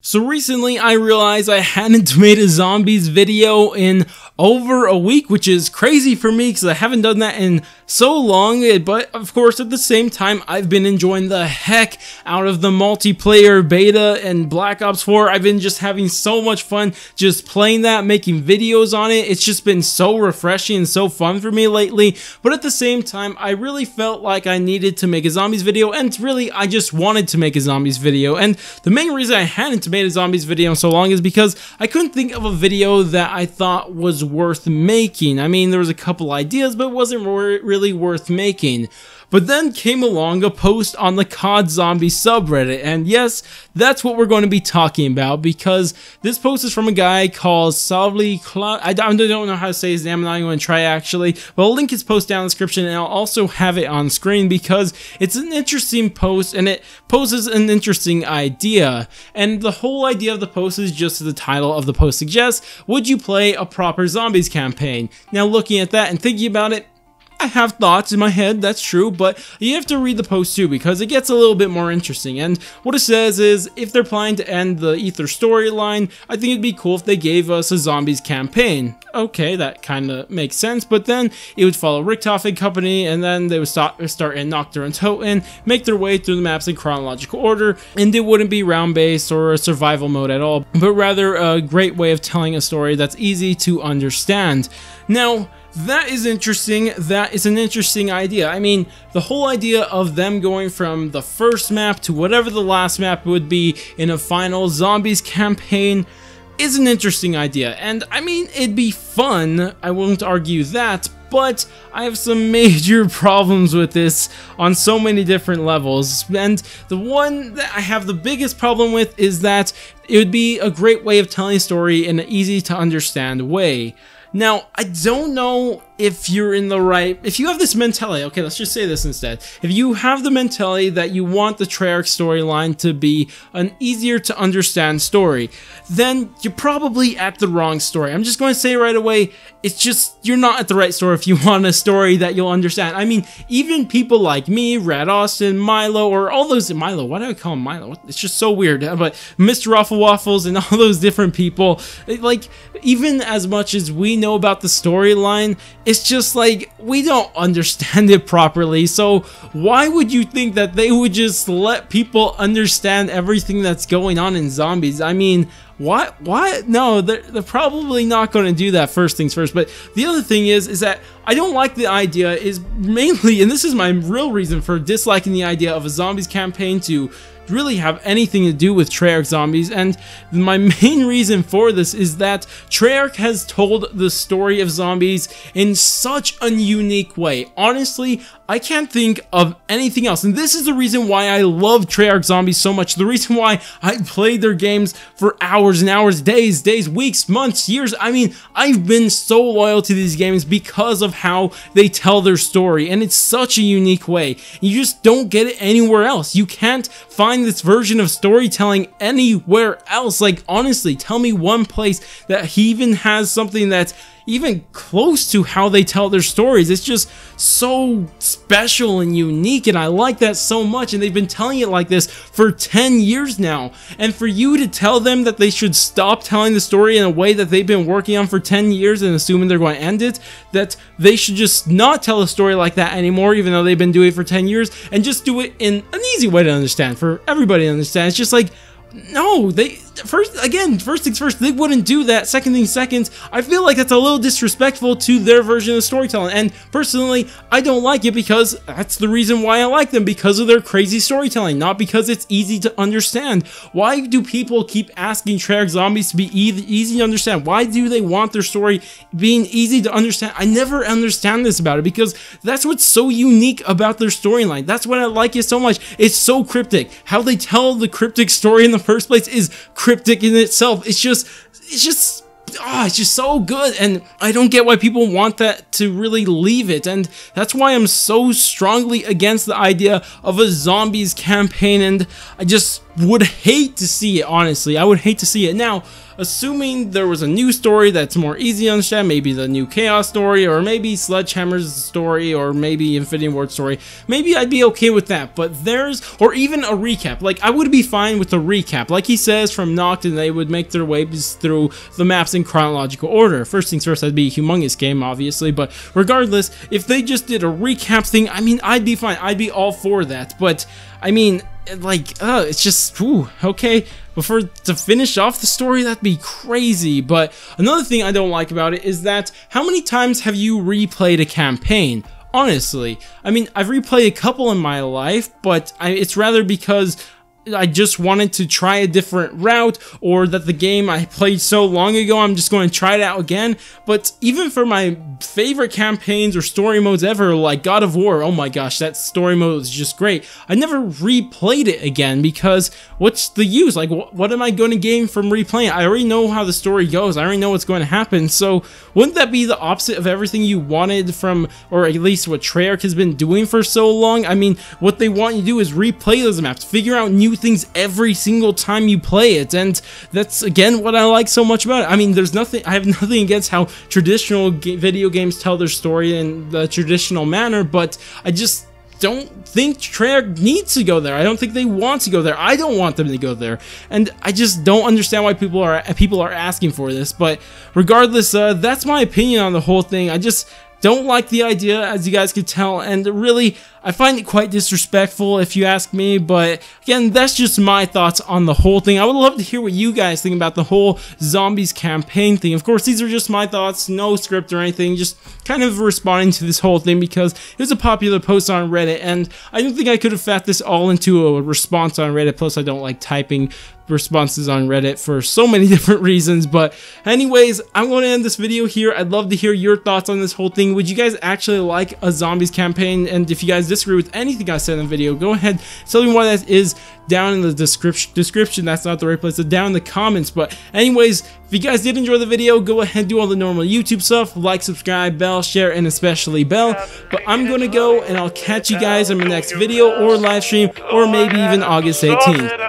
So recently I realized I hadn't made a zombies video in over a week, which is crazy for me because I haven't done that in so long. But of course, at the same time, I've been enjoying the heck out of the multiplayer beta and Black Ops 4. I've been just having so much fun just playing that, making videos on it. It's just been so refreshing and so fun for me lately. But at the same time, I really felt like I needed to make a zombies video, and really I just wanted to make a zombies video. And the main reason I hadn't made a zombies video in so long is because I couldn't think of a video that I thought was worth making. I mean, there was a couple ideas, but it wasn't really worth making. But then came along a post on the COD Zombie subreddit, and yes, that's what we're going to be talking about, because this post is from a guy called Salvely Cloud. I don't know how to say his name. I'm not even going to try actually, but I'll link his post down in the description, and I'll also have it on screen because it's an interesting post and it poses an interesting idea. And the whole idea of the post is just as the title of the post suggests: would you play a proper zombies campaign? Now, looking at that and thinking about it, I have thoughts in my head, that's true, but you have to read the post too because it gets a little bit more interesting. And what it says is, if they're planning to end the Ether storyline, I think it'd be cool if they gave us a zombies campaign. Okay, that kind of makes sense, but then it would follow Richtofen and company, and then they would start in Nocturne and Toten, make their way through the maps in chronological order, and it wouldn't be round-based or a survival mode at all, but rather a great way of telling a story that's easy to understand. Now, that is interesting. That is an interesting idea. I mean, the whole idea of them going from the first map to whatever the last map would be in a final zombies campaign is an interesting idea. And I mean, it'd be fun, I won't argue that, but I have some major problems with this on so many different levels. And the one that I have the biggest problem with is that it would be a great way of telling a story in an easy to understand way. Now, I don't know if you're in the right, if you have this mentality, okay, let's just say this instead. If you have the mentality that you want the Treyarch storyline to be an easier to understand story, then you're probably at the wrong story. I'm just going to say right away, it's just, you're not at the right story if you want a story that you'll understand. I mean, even people like me, Rad Austin, Milo, or all those, Milo, why do I call him Milo? It's just so weird, but Mr. Ruffle Waffles and all those different people, like, even as much as we know about the storyline, it's just like, we don't understand it properly. So why would you think that they would just let people understand everything that's going on in zombies? I mean, why? No, they're probably not going to do that, first things first. But the other thing is that I don't like the idea, is mainly, and this is my real reason for disliking the idea of a zombies campaign to really have anything to do with Treyarch zombies. And my main reason for this is that Treyarch has told the story of zombies in such a unique way. Honestly, I can't think of anything else, and this is the reason why I love Treyarch zombies so much, the reason why I played their games for hours and hours, days, weeks, months, years. I mean, I've been so loyal to these games because of how they tell their story, and it's such a unique way. You just don't get it anywhere else. You can't find this version of storytelling anywhere else. Like, honestly, tell me one place that even has something that's even close to how they tell their stories. It's just so special and unique, and I like that so much, and they've been telling it like this for 10 years now. And for you to tell them that they should stop telling the story in a way that they've been working on for 10 years and assuming they're going to end it, that they should just not tell a story like that anymore, even though they've been doing it for 10 years, and just do it in an easy way to understand, for everybody to understand. It's just like, no, first things first, they wouldn't do that. Second things second, I feel like that's a little disrespectful to their version of storytelling, and personally, I don't like it because that's the reason why I like them, because of their crazy storytelling, not because it's easy to understand. Why do people keep asking Treyarch zombies to be easy to understand? Why do they want their story being easy to understand? I never understand this about it, because that's what's so unique about their storyline. That's what I like it so much. It's so cryptic. How they tell the cryptic story in the first place is cryptic in itself. It's just so good, and I don't get why people want that to really leave it, and that's why I'm so strongly against the idea of a zombies campaign. And I just would hate to see it, honestly. I would hate to see it. Now, assuming there was a new story that's more easy to understand, maybe the new Chaos story, or maybe Sledgehammer's story, or maybe Infinity Ward story, maybe I'd be okay with that. But or even a recap. Like, I would be fine with a recap. Like he says, from Nocturne, they would make their way through the maps in chronological order. First things first, that'd be a humongous game, obviously, but regardless, if they just did a recap thing, I mean, I'd be fine. I'd be all for that. But I mean, like, it's just, okay, to finish off the story, that'd be crazy. But another thing I don't like about it is that, how many times have you replayed a campaign? Honestly, I mean, I've replayed a couple in my life, but it's rather because I just wanted to try a different route, or that the game I played so long ago, I'm just going to try it out again. But even for my favorite campaigns or story modes ever, like God of War, oh my gosh, that story mode is just great. I never replayed it again, because what's the use? Like, what am I going to gain from replaying it? I already know how the story goes. I already know what's going to happen. So wouldn't that be the opposite of everything you wanted from, or at least what Treyarch has been doing for so long? I mean, what they want you to do is replay those maps, figure out new things every single time you play it, and that's again what I like so much about it. I mean, I have nothing against how traditional video games tell their story in the traditional manner, but I just don't think Treyarch needs to go there. I don't think they want to go there. I don't want them to go there, and I just don't understand why people are asking for this. But regardless, that's my opinion on the whole thing. I just don't like the idea, as you guys could tell, and really, I find it quite disrespectful if you ask me. But again, that's just my thoughts on the whole thing. I would love to hear what you guys think about the whole zombies campaign thing. Of course, these are just my thoughts, no script or anything, just kind of responding to this whole thing because it was a popular post on Reddit, and I don't think I could have fat this all into a response on Reddit. Plus, I don't like typing responses on Reddit for so many different reasons. But anyways, I'm going to end this video here. I'd love to hear your thoughts on this whole thing. Would you guys actually like a zombies campaign? And if you guys disagree with anything I said in the video, go ahead, tell me why that is down in the description. That's not the right place, so down in the comments. But anyways, if you guys did enjoy the video, go ahead and do all the normal YouTube stuff, like, subscribe, bell, share, and especially bell. But I'm gonna go, and I'll catch you guys in my next video or live stream, or maybe even August 18th.